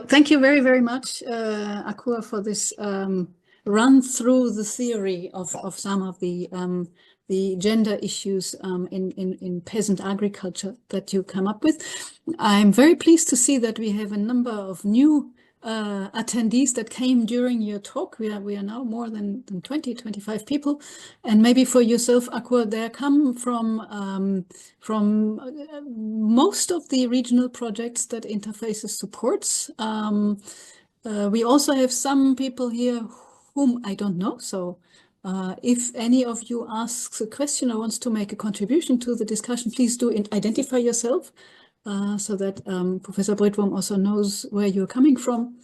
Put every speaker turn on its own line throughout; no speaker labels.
Thank you very, very much, Akua, for this run through the theory of some of the gender issues in peasant agriculture that you come up with. I'm very pleased to see that we have a number of new attendees that came during your talk. We are now more than 20, 25 people. And maybe for yourself, Akua, they come from most of the regional projects that Interfaces supports. We also have some people here whom I don't know. So if any of you asks a question or wants to make a contribution to the discussion, please do identify yourself. So that Professor Britwum also knows where you're coming from.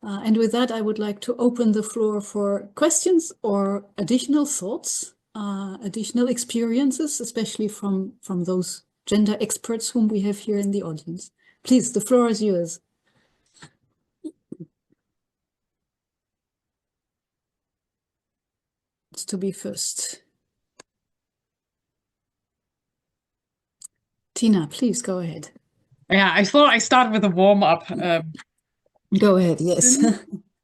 And with that, I would like to open the floor for questions or additional thoughts, additional experiences, especially from those gender experts whom we have here in the audience. Please, the floor is yours. It's to be first. Tina, please go ahead.
Yeah, I thought I start with a warm-up.
Go ahead, yes.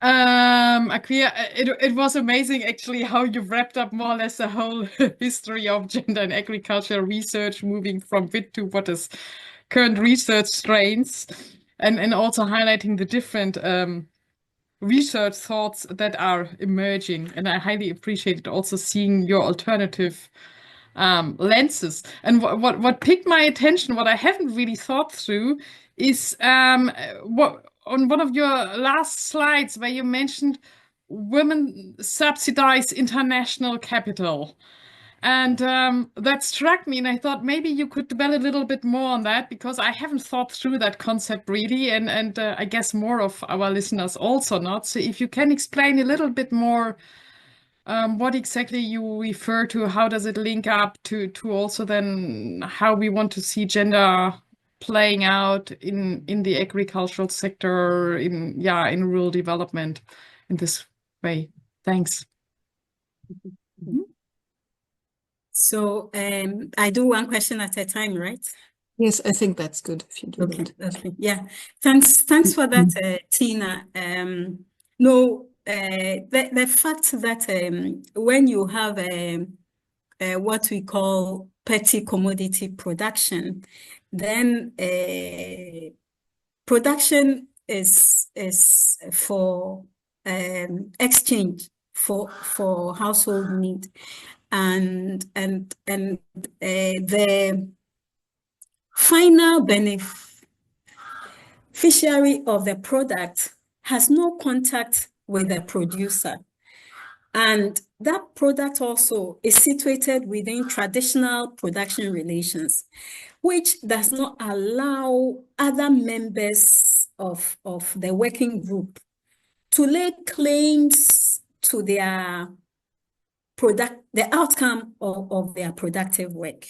Akua, it was amazing actually how you wrapped up more or less the whole history of gender and agricultural research, moving from bit to what is current research strains, and also highlighting the different research thoughts that are emerging. And I highly appreciated also seeing your alternative lenses. And what piqued my attention, what I haven't really thought through, is what on one of your last slides where you mentioned women subsidize international capital. And that struck me, and I thought maybe you could dwell a little bit more on that, because I haven't thought through that concept really, and I guess more of our listeners also not. So if you can explain a little bit more what exactly you refer to, how does it link up to also then how we want to see gender playing out in the agricultural sector, in rural development in this way. Thanks.
So I do one question at a time, right?
Yes, I think that's good if you do
that. Okay. Yeah. Thanks for that, Tina. No, the fact that when you have what we call petty commodity production, then production is for exchange for household need, and the final beneficiary of the product has no contact with the producer. And that product also is situated within traditional production relations, which does not allow other members of the working group to lay claims to their the outcome of their productive work.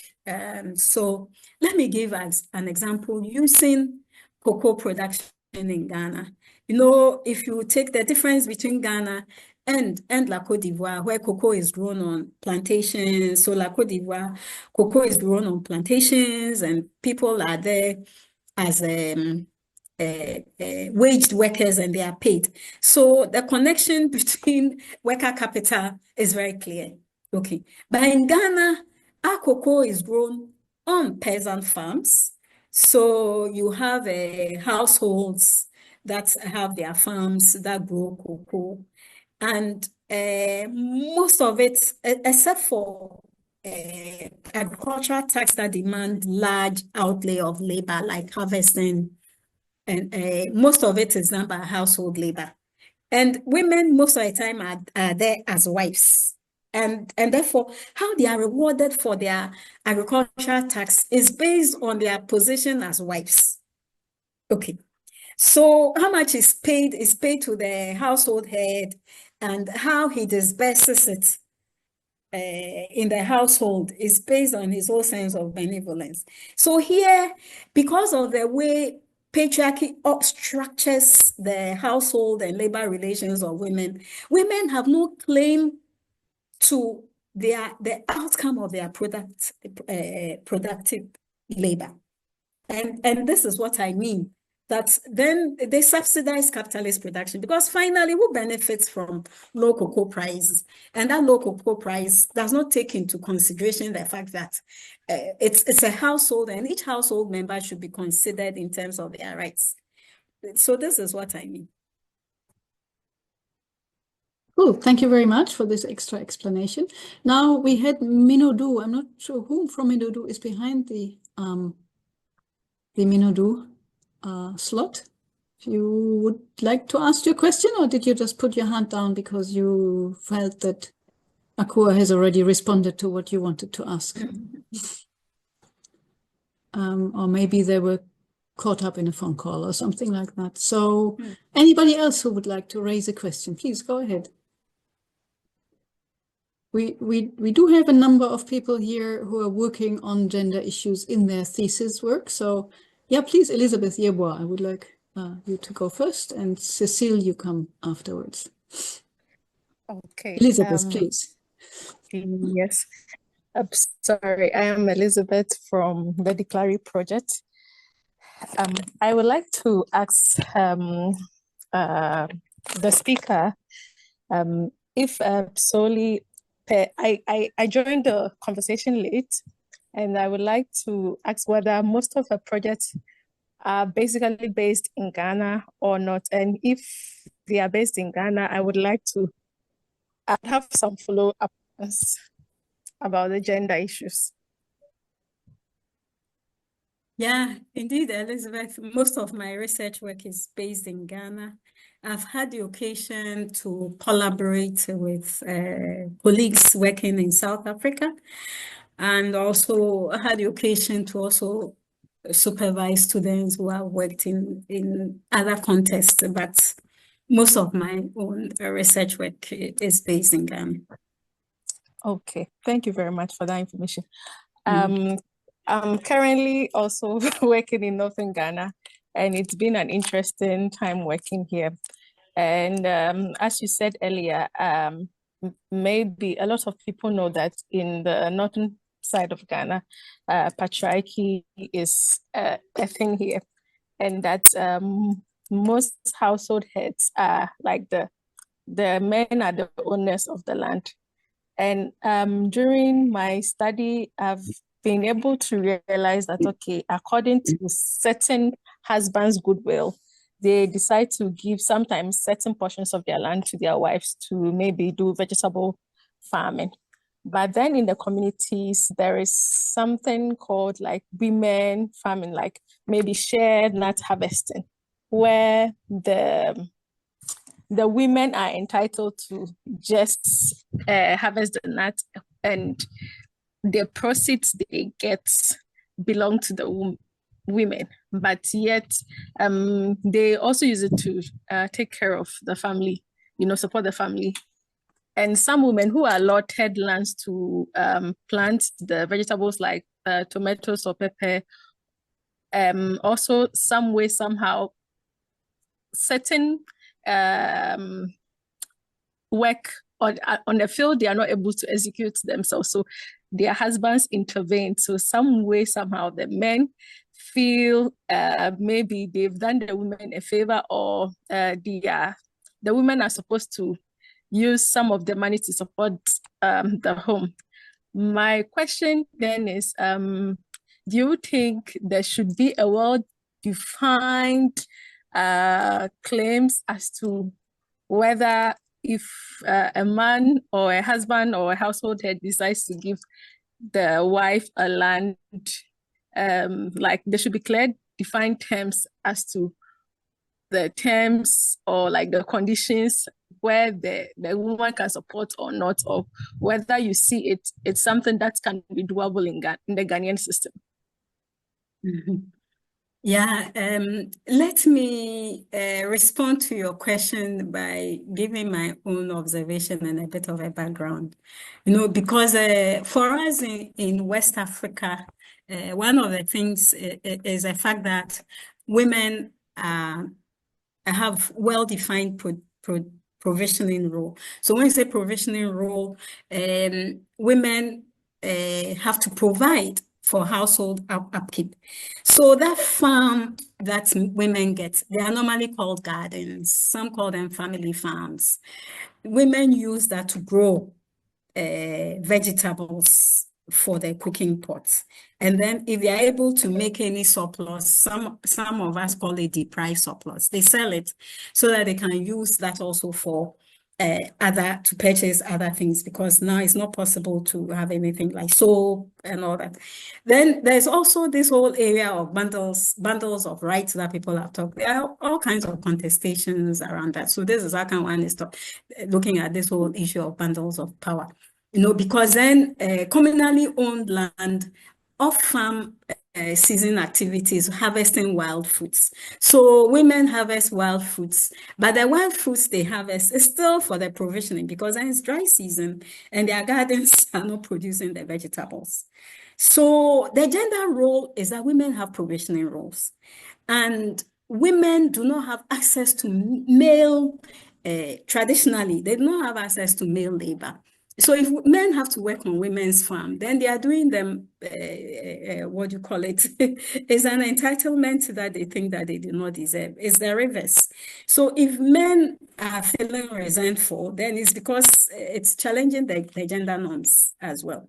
So let me give us an example using cocoa production in Ghana. You know, if you take the difference between Ghana and La Côte d'Ivoire, where cocoa is grown on plantations. So La Côte d'Ivoire, cocoa is grown on plantations, and people are there as waged workers, and they are paid. So the connection between worker capital is very clear. Okay, but in Ghana, our cocoa is grown on peasant farms. So you have households that have their farms that grow cocoa, and most of it, except for agricultural tasks that demand large outlay of labor, like harvesting, and most of it is done by household labor. And women, most of the time, are there as wives. And therefore, how they are rewarded for their agricultural tax is based on their position as wives. Okay. So how much is paid to the household head, and how he disburses it in the household is based on his own sense of benevolence. So here, because of the way patriarchy structures the household and labor relations of women, women have no claim to the outcome of their productive labor. And this is what I mean that then they subsidize capitalist production, because finally, who benefits from low cocoa prices? And that low cocoa price does not take into consideration the fact that it's a household, and each household member should be considered in terms of their rights. So this is what I mean.
Cool. Thank you very much for this extra explanation. Now we had Minodu. I'm not sure who from Minodu is behind the Minodu slot. If you would like to ask your question, or did you just put your hand down because you felt that Akua has already responded to what you wanted to ask? Or maybe they were caught up in a phone call or something like that. So anybody else who would like to raise a question, please go ahead. We do have a number of people here who are working on gender issues in their thesis work. So yeah, please, Elizabeth Yeboah, I would like you to go first, and Cecile, you come afterwards.
Okay.
Elizabeth, please.
Yes. Sorry, I am Elizabeth from the Declare Project. I would like to ask the speaker if solely I joined the conversation late, and I would like to ask whether most of her projects are basically based in Ghana or not. And if they are based in Ghana, I would like to have some follow-ups about the gender issues.
Yeah, indeed, Elizabeth, most of my research work is based in Ghana. I've had the occasion to collaborate with colleagues working in South Africa, and also had the occasion to also supervise students who have worked in other contexts, but most of my own research work is based in Ghana.
Okay, thank you very much for that information. I'm currently also working in Northern Ghana, and it's been an interesting time working here. And as you said earlier, maybe a lot of people know that in the northern side of Ghana, patriarchy is a thing here, and that most household heads are like the men are the owners of the land. And during my study, I've been able to realize that, okay, according to certain husbands' goodwill, they decide to give sometimes certain portions of their land to their wives to maybe do vegetable farming. But then in the communities, there is something called like women farming, like maybe shared nut harvesting, where the women are entitled to just harvest the nut, and the proceeds they get belong to the women, but yet they also use it to take care of the family, support the family. And some women who are allotted lands to plant the vegetables like tomatoes or pepper, also some way, somehow, certain work on the field, they are not able to execute themselves. So their husbands intervene. So some way, somehow, the men feel maybe they've done the women a favor, or the women are supposed to use some of the money to support the home. My question then is, do you think there should be a well-defined claims as to whether if a man or a husband or a household head decides to give the wife a land, like there should be clear defined terms as to the terms or like the conditions where the woman can support or not, or whether you see it's something that can be doable in the Ghanaian system.
Yeah, let me respond to your question by giving my own observation and a bit of a background. Because for us in West Africa, one of the things is the fact that women have well-defined provisioning role. So when you say provisioning role, women have to provide for household upkeep. So that farm that women get, they are normally called gardens. Some call them family farms. Women use that to grow vegetables for their cooking pots. And then if they are able to make any surplus, some of us call it the price surplus. They sell it so that they can use that also for to purchase other things, because now it's not possible to have anything like soap and all that. Then there's also this whole area of bundles of rights that people have talked. There are all kinds of contestations around that. So this is how can one is looking at this whole issue of bundles of power. Because then communally owned land off-farm season activities, harvesting wild fruits. So women harvest wild fruits, but the wild fruits they harvest is still for the provisioning, because then it's dry season and their gardens are not producing the vegetables. So the gender role is that women have provisioning roles, and women do not have access to male, traditionally, they do not have access to male labor. So if men have to work on women's farm, then they are doing them, what do you call it? It's an entitlement that they think that they do not deserve. It's the reverse. So if men are feeling resentful, then it's because it's challenging the gender norms as well.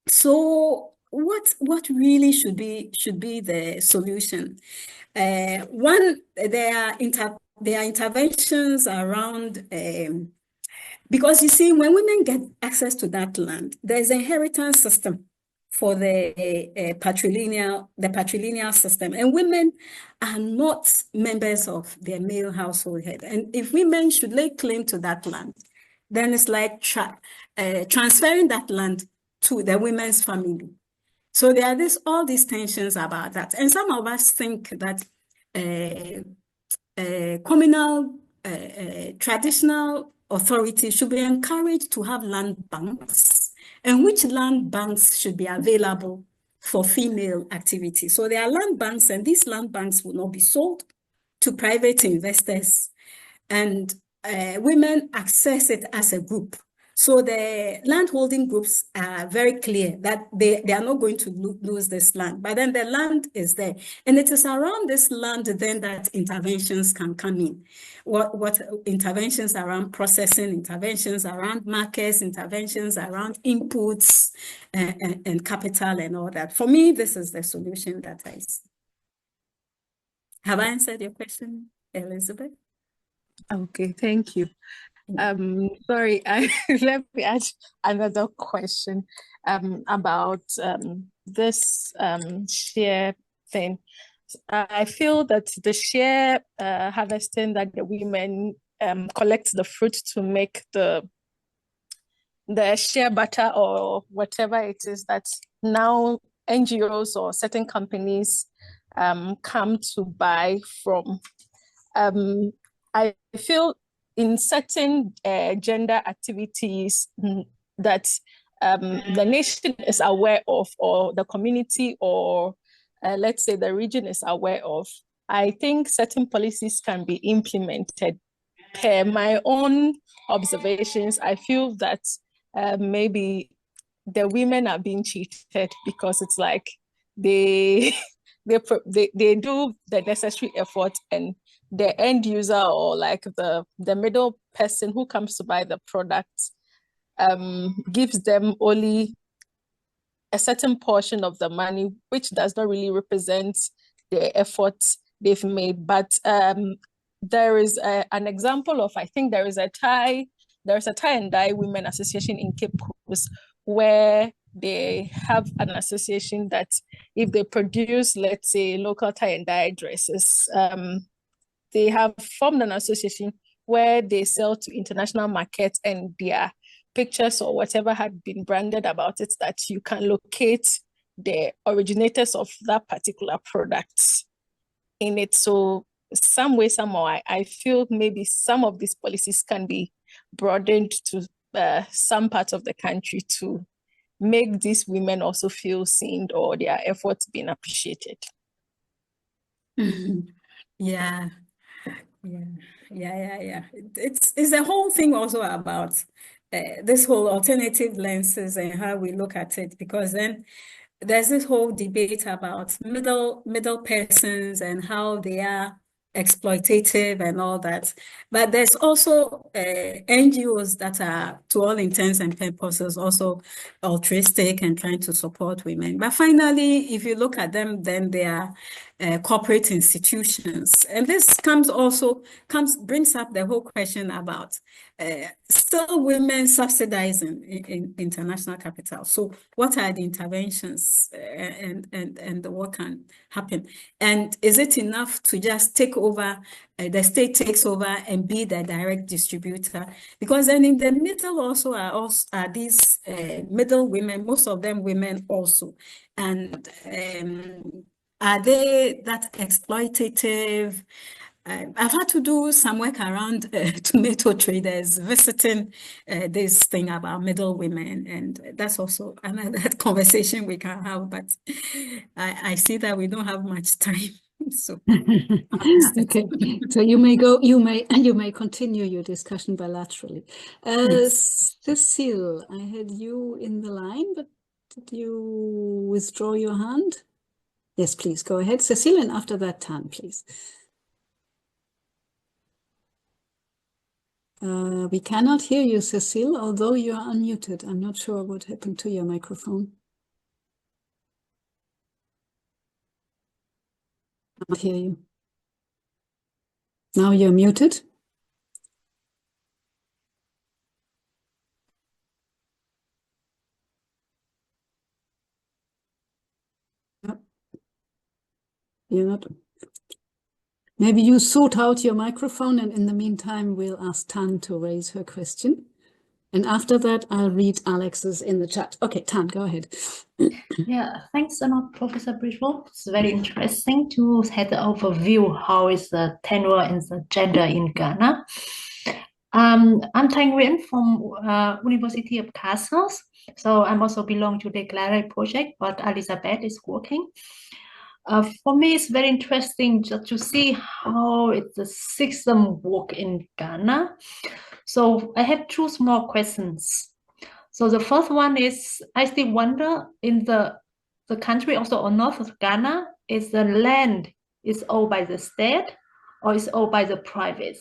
So what really should be the solution? One, there are interventions around because you see, when women get access to that land, there's an inheritance system for the patrilineal system, and women are not members of their male household head. And if women should lay claim to that land, then it's like transferring that land to the women's family. So there are all these tensions about that, and some of us think that communal traditional authorities should be encouraged to have land banks, and which land banks should be available for female activity. So there are land banks, and these land banks will not be sold to private investors, and women access it as a group. So the landholding groups are very clear that they are not going to lose this land, but then the land is there. And it is around this land then that interventions can come in. What interventions around processing, interventions around markets, interventions around inputs and capital and all that. For me, this is the solution that I see. Have I answered your question, Elizabeth?
Okay, thank you. Sorry, let me ask another question about this share thing. I feel that the share harvesting, that the women collect the fruit to make the share butter or whatever it is, that now NGOs or certain companies come to buy from. I feel in certain gender activities that the nation is aware of, or the community, or let's say the region is aware of, I think certain policies can be implemented. Per my own observations, I feel that maybe the women are being cheated, because it's like they do the necessary effort, and the end user, or like the middle person who comes to buy the product, gives them only a certain portion of the money, which does not really represent the effort they've made. But there is an example of, I think there's a tie and dye women association in Cape Coast, where they have an association that if they produce, let's say, local tie and dye dresses, they have formed an association where they sell to international markets, and their pictures or whatever had been branded about it, that you can locate the originators of that particular product in it. So some way, somehow, I feel maybe some of these policies can be broadened to some parts of the country to make these women also feel seen, or their efforts being appreciated.
Yeah. It's the whole thing also about this whole alternative lenses and how we look at it, because then there's this whole debate about middle persons and how they are exploitative and all that. But there's also NGOs that are, to all intents and purposes, also altruistic and trying to support women. But finally, if you look at them, then they are corporate institutions. And this brings up the whole question about still women subsidizing in international capital. So what are the interventions and what can happen? And is it enough to just take over, the state takes over and be the direct distributor? Because then in the middle also are these middle women, most of them women also. And are they that exploitative? I've had to do some work around tomato traders, visiting this thing about middle women, and that's also another conversation we can have. But I see that we don't have much time, so
okay. So you may continue your discussion bilaterally. Cecile, I had you in the line, but did you withdraw your hand? Yes, please go ahead, Cecile, and after that, Tan, please. We cannot hear you, Cecile, although you are unmuted. I'm not sure what happened to your microphone. I can't hear you. Now you're muted. No. You're not. Maybe you sort out your microphone, and in the meantime, we'll ask Tan to raise her question. And after that, I'll read Alex's in the chat. Okay, Tan, go ahead.
Yeah, thanks a lot, Professor Britwum. It's very interesting to have the overview how is the tenure and the gender in Ghana. I'm Thanh Nguyen from University of Castles. So I'm also belong to the Clara project, but Elizabeth is working. For me, it's very interesting just to see how the system work in Ghana. So I have two small questions. So the first one is, I still wonder in the country also or north of Ghana, is the land is owned by the state or is owned by the private?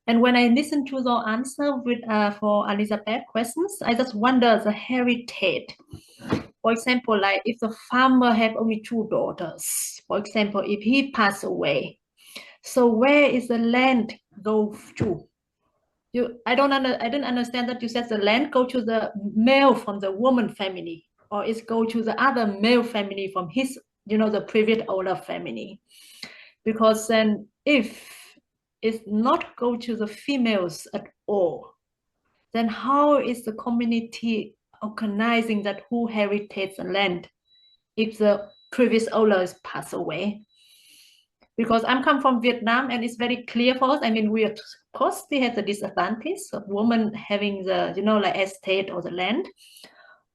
And when I listen to the answer with for Elizabeth questions, I just wonder the heritage. For example, like if the farmer have only two daughters, for example, if he passed away, so where is the land go to? I don't understand that you said the land go to the male from the woman family, or it's go to the other male family from his, the previous older family. Because then if it's not go to the females at all, then how is the community organizing that who heritates the land if the previous owners pass away? Because I'm come from Vietnam and it's very clear for us. I mean, we of course they have the disadvantage of women having the, like estate or the land.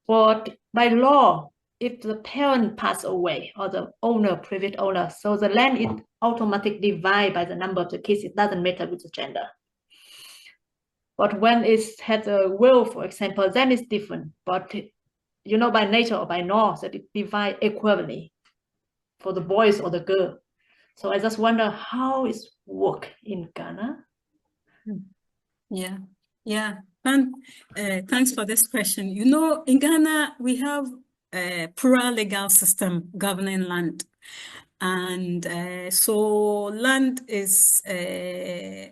But by law, if the parent pass away or the owner, previous owner, so the land is automatically divided by the number of the kids. It doesn't matter with the gender. But when it has a will, for example, then it's different. But by nature or by law, that it divide equally for the boys or the girl. So I just wonder how it work in Ghana.
Yeah. Thanks for this question. In Ghana, we have a plural legal system governing land. And so land is, there's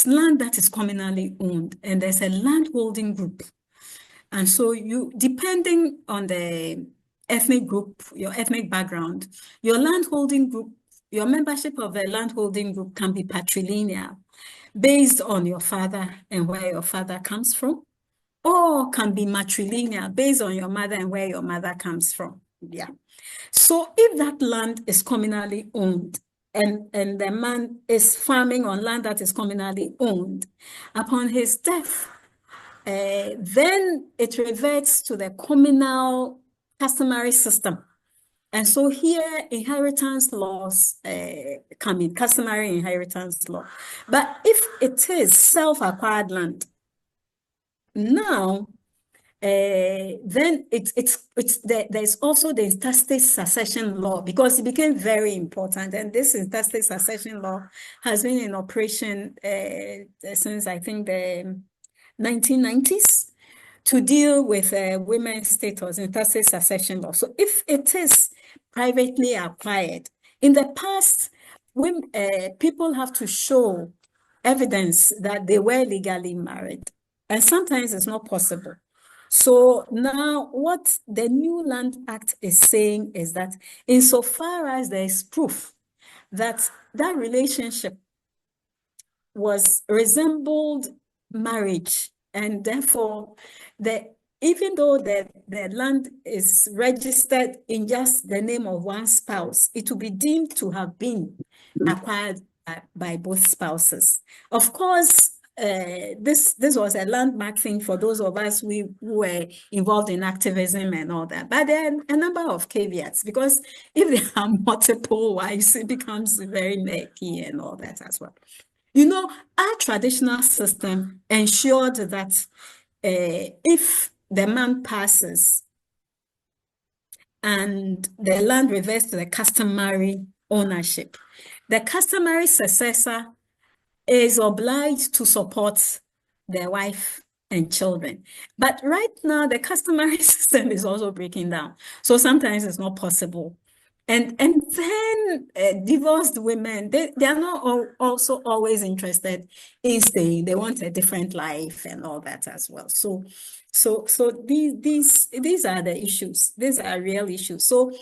land that is communally owned, and there's a land holding group. And so depending on the ethnic group, your ethnic background, your land holding group, your membership of the land holding group can be patrilineal, based on your father and where your father comes from, or can be matrilineal, based on your mother and where your mother comes from. Yeah. So if that land is communally owned and the man is farming on land that is communally owned, upon his death, then it reverts to the communal customary system. And so here, inheritance laws come in, customary inheritance law. But if it is self-acquired land, now then there's also the interstate succession law, because it became very important. And this interstate succession law has been in operation since, I think, the 1990s, to deal with women's status, interstate succession law. So if it is privately acquired, in the past, people have to show evidence that they were legally married, and sometimes it's not possible. So now what the new Land Act is saying is that insofar as there is proof that that relationship resembled marriage, and therefore even though the land is registered in just the name of one spouse, it will be deemed to have been acquired by both spouses. Of course, this was a landmark thing for those of us who were involved in activism and all that. But there are a number of caveats, because if there are multiple wives, it becomes very murky and all that as well. You know, our traditional system ensured that if the man passes and the land reverts to the customary ownership, the customary successor is obliged to support their wife and children. But right now, the customary system is also breaking down. So sometimes it's not possible. And then divorced women, they are not also always interested in staying. They want a different life and all that as well. So these are the issues. These are real issues. So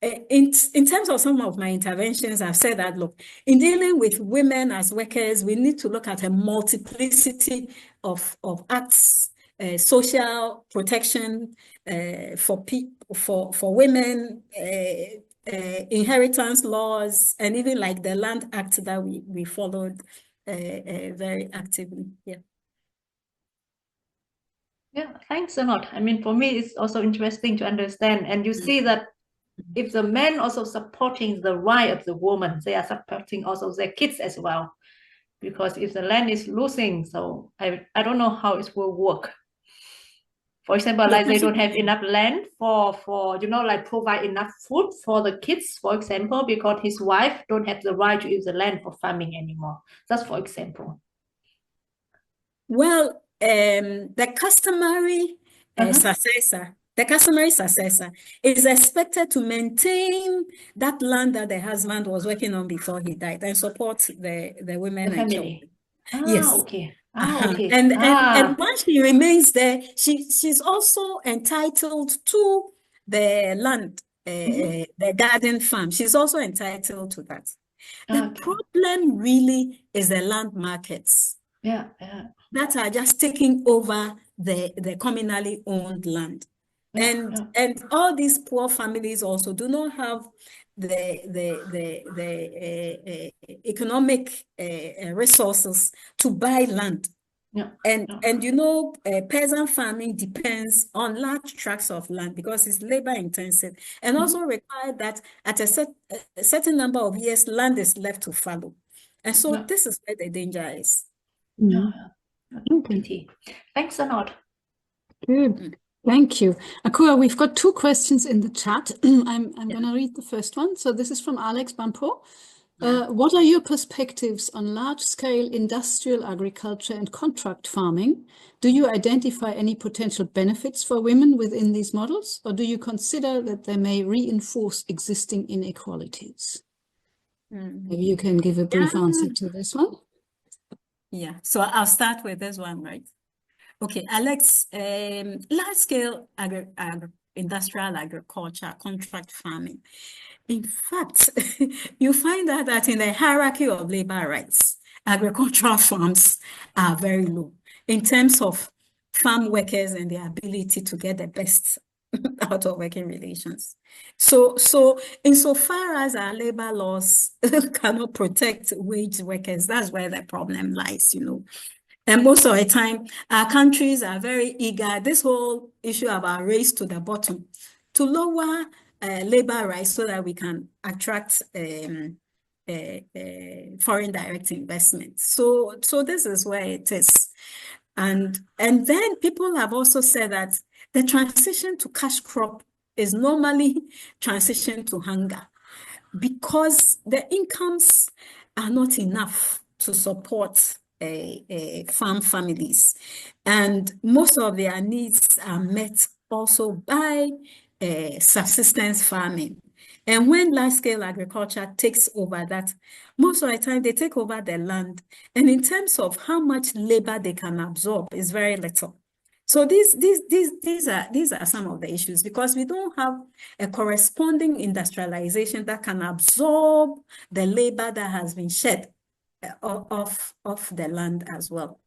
in terms of some of my interventions, I've said that, look, in dealing with women as workers, we need to look at a multiplicity of acts, social protection for women, inheritance laws, and even like the Land Act that we followed very actively. Yeah.
Yeah, thanks a lot. I mean, for me, it's also interesting to understand. And you see that if the men also supporting the right of the woman, they are supporting also their kids as well. Because if the land is losing, so I don't know how it will work. For example, like they don't have enough land for like provide enough food for the kids, for example, because his wife don't have the right to use the land for farming anymore. That's for example.
Well, the customary successor is expected to maintain that land that the husband was working on before he died and support the women and children. Yes.
Okay.
Okay. And once she remains there, she's also entitled to the land, the garden farm. She's also entitled to that. The problem really is the land markets.
Yeah.
That are just taking over the communally owned land. And all these poor families also do not have the economic resources to buy land. And you know, peasant farming depends on large tracts of land because it's labor intensive, and also require that at a certain number of years, land is left to fallow. And so this is where the danger is.
Okay. Thanks a lot.
Good. Thank you. Akua, we've got two questions in the chat. I'm going to read the first one. So this is from Alex Bampo. What are your perspectives on large-scale industrial agriculture and contract farming? Do you identify any potential benefits for women within these models, or do you consider that they may reinforce existing inequalities? Maybe you can give a brief answer to this one.
Yeah, so I'll start with this one, right? Okay, Alex, large-scale industrial agriculture, contract farming. In fact, you find out that in the hierarchy of labor rights, agricultural farms are very low in terms of farm workers and their ability to get the best out of working relations. So insofar as our labor laws cannot protect wage workers, that's where the problem lies, you know. And most of the time, our countries are very eager, this whole issue about race to the bottom, to lower labor rights so that we can attract foreign direct investment. So this is where it is. And then people have also said that the transition to cash crop is normally transition to hunger because the incomes are not enough to support farm families. And most of their needs are met also by subsistence farming. And when large-scale agriculture takes over that, most of the time they take over the land. And in terms of how much labor they can absorb is very little. So these are some of the issues because we don't have a corresponding industrialization that can absorb the labor that has been shed off the land as well.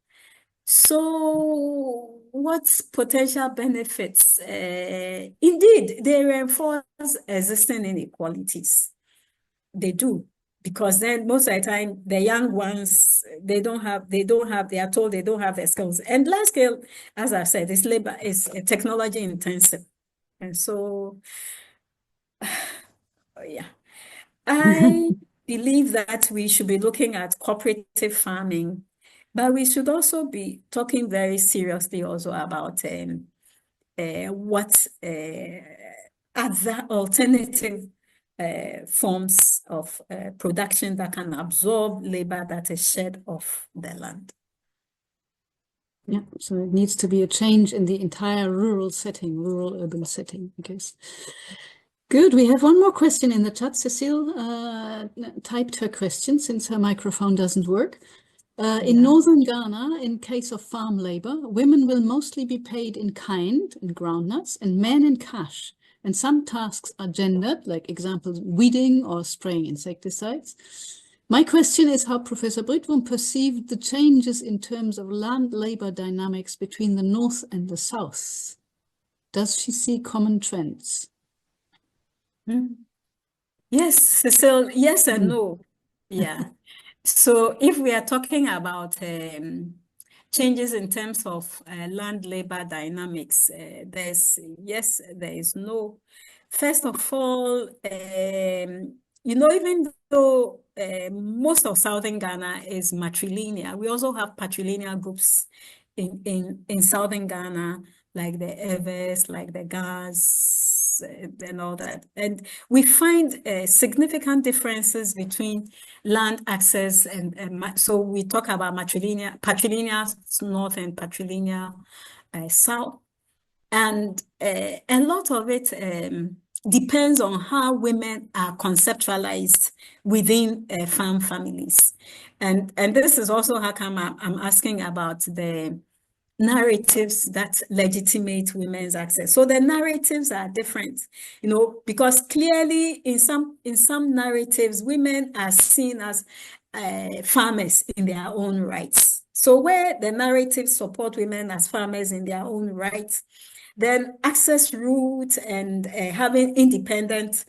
So what's potential benefits? Indeed, they reinforce existing inequalities. They do. Because then most of the time, the young ones, they are told they don't have the skills. And large scale, as I said, this labor is technology intensive. And so, yeah, I believe that we should be looking at cooperative farming, but we should also be talking very seriously also about what other alternative forms of production that can absorb labor that is shed off the land.
Yeah, so it needs to be a change in the entire rural setting, rural-urban setting, I guess. Good. We have one more question in the chat. Cecile typed her question since her microphone doesn't work. In northern Ghana, in case of farm labor, women will mostly be paid in kind, in groundnuts, and men in cash. And some tasks are gendered, like examples, weeding or spraying insecticides. My question is how Professor Britwum perceived the changes in terms of land labor dynamics between the North and the South. Does she see common trends?
Yes, Cecile, yes and no. Yeah. So if we are talking about changes in terms of land labor dynamics, there is no. First of all, even though most of southern Ghana is matrilineal, we also have patrilineal groups in southern Ghana, like the Evers, like the Gas, and all that. And we find significant differences between land access and so we talk about patrilineal north and patrilineal south. And a lot of it depends on how women are conceptualized within farm families. And this is also how come I'm asking about the narratives that legitimate women's access. So the narratives are different, because clearly in some narratives, women are seen as farmers in their own rights. So where the narratives support women as farmers in their own rights, then access routes and having independent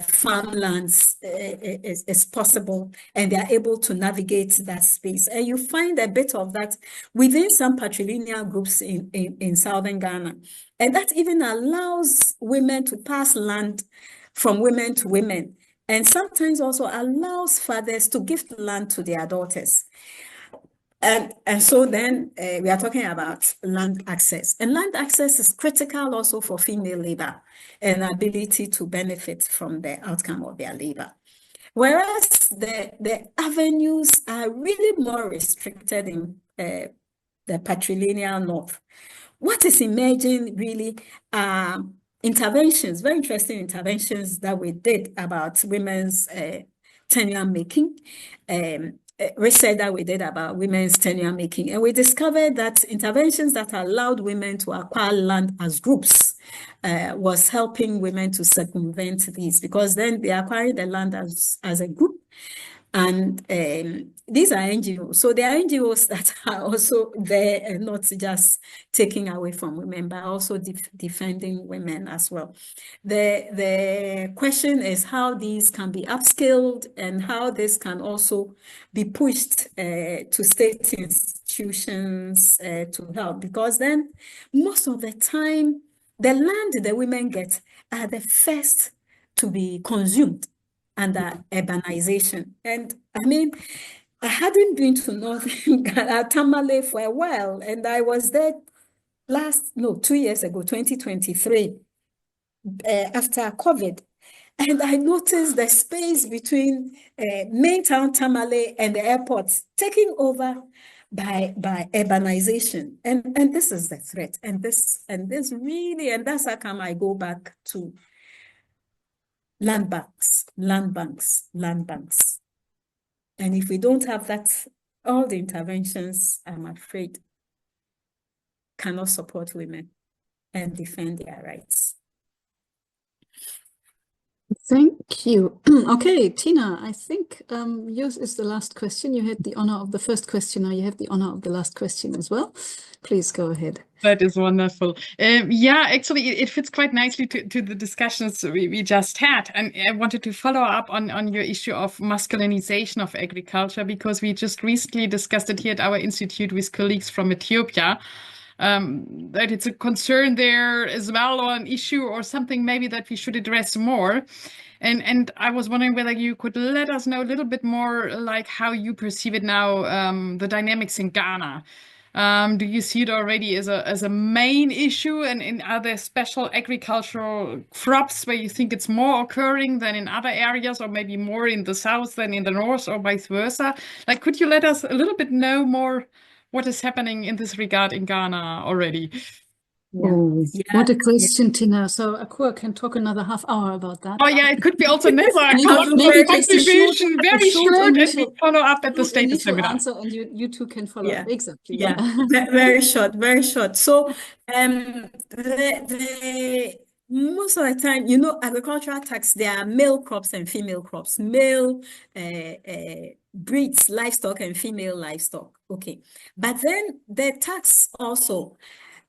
farmlands is possible, and they are able to navigate that space. And you find a bit of that within some patrilineal groups in southern Ghana. And that even allows women to pass land from women to women, and sometimes also allows fathers to gift land to their daughters. And so then we are talking about land access. And land access is critical also for female labor and ability to benefit from the outcome of their labor. Whereas the avenues are really more restricted in the patrilineal north. What is emerging really are interventions, very interesting interventions that we did about women's tenure making. Research that we did about women's tenure making, and we discovered that interventions that allowed women to acquire land as groups was helping women to circumvent these, because then they acquired the land as a group. And these are NGOs. So they are NGOs that are also there and not just taking away from women, but also defending women as well. The question is how these can be upskilled and how this can also be pushed to state institutions to help. Because then most of the time, the land the women get are the first to be consumed under urbanization. And I mean, I hadn't been to Northern Ghana, Tamale, for a while, and I was there 2 years ago, 2023, after COVID. And I noticed the space between main town Tamale and the airport taken over by urbanization. And this is the threat. And this really, and that's how come I go back to land banks. And if we don't have that, all the interventions, I'm afraid, cannot support women and defend their rights.
Thank you. Okay, Tina, I think yours is the last question. You had the honor of the first question, now you have the honor of the last question as well. Please go ahead.
That is wonderful. Yeah, actually, it fits quite nicely to the discussions we just had. And I wanted to follow up on your issue of masculinization of agriculture, because we just recently discussed it here at our institute with colleagues from Ethiopia. That it's a concern there as well, or an issue or something maybe that we should address more. And I was wondering whether you could let us know a little bit more, like how you perceive it now, the dynamics in Ghana. Do you see it already as a main issue, and are there special agricultural crops where you think it's more occurring than in other areas, or maybe more in the south than in the north, or vice versa? Like, could you let us a little bit know more what is happening in this regard in Ghana already?
Oh, what a question, Tina. So Akua can talk another half hour about that.
Oh yeah, it could be also never
Maybe just a
contribution, very short, and we
initial
follow up at the status
initial
seminar.
answer, and you two can follow up. Exactly.
Yeah. Very short, very short. So the most of the time, you know, agricultural tax, there are male crops and female crops, male breeds, livestock, and female livestock. Okay. But then the tax also,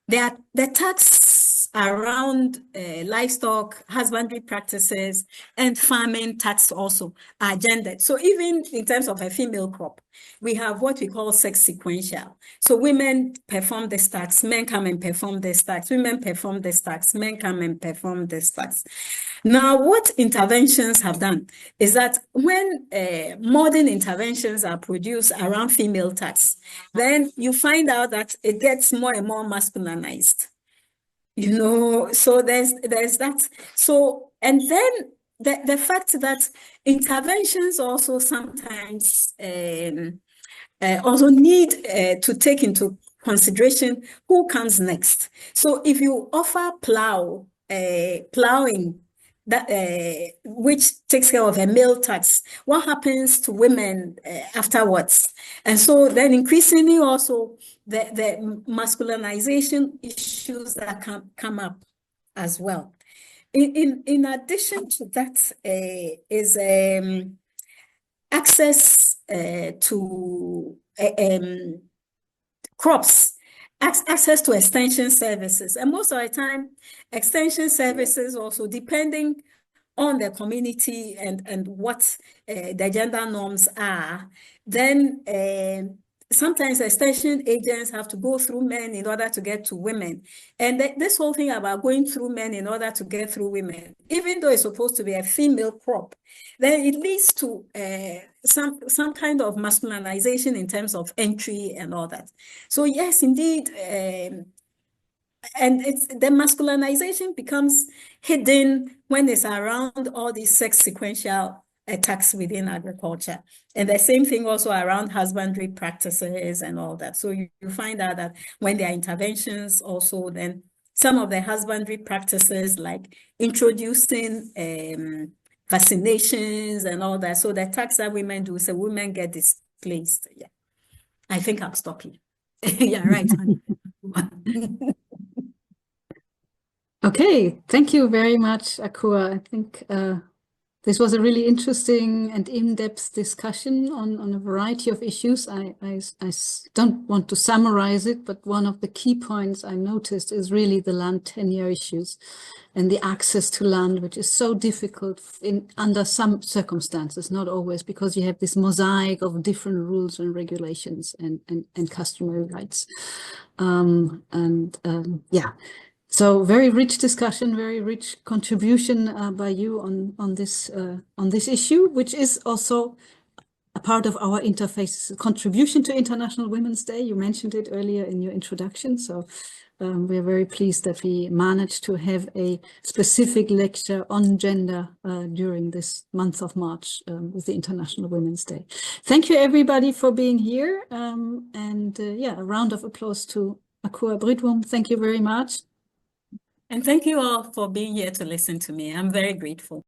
the tax around livestock, husbandry practices, and farming tax also are gendered. So even in terms of a female crop, we have what we call sex sequential. So women perform this tax, men come and perform this tax, women perform this tax, men come and perform this tax. Now, what interventions have done is that when modern interventions are produced around female tax, then you find out that it gets more and more masculinized. You know, so there's that. So, and then the fact that interventions also sometimes also need to take into consideration who comes next. So if you offer plowing, that which takes care of a male tax, what happens to women afterwards? And so then increasingly also the masculinization issues that come up as well. In addition to that is access to crops, access to extension services. And most of the time, extension services also, depending on the community and what the gender norms are, then sometimes extension agents have to go through men in order to get to women. And this whole thing about going through men in order to get through women, even though it's supposed to be a female crop, then it leads to some kind of masculinization in terms of entry and all that. So yes, indeed, and the masculinization becomes hidden when it's around all these sex sequential attacks within agriculture. And the same thing also around husbandry practices and all that. So you find out that when there are interventions also, then some of the husbandry practices like introducing vaccinations and all that. So the attacks that women do, so women get displaced. Yeah, I think I'll stop here. Yeah, right.
Okay, thank you very much, Akua. I think this was a really interesting and in-depth discussion on a variety of issues. I don't want to summarize it, but one of the key points I noticed is really the land tenure issues and the access to land, which is so difficult under some circumstances, not always, because you have this mosaic of different rules and regulations and customary rights. Yeah. So very rich discussion, very rich contribution by you on this issue, which is also a part of our interface contribution to International Women's Day. You mentioned it earlier in your introduction. So we're very pleased that we managed to have a specific lecture on gender during this month of March with the International Women's Day. Thank you, everybody, for being here. Yeah, a round of applause to Akua Britwum. Thank you very much.
And thank you all for being here to listen to me. I'm very grateful.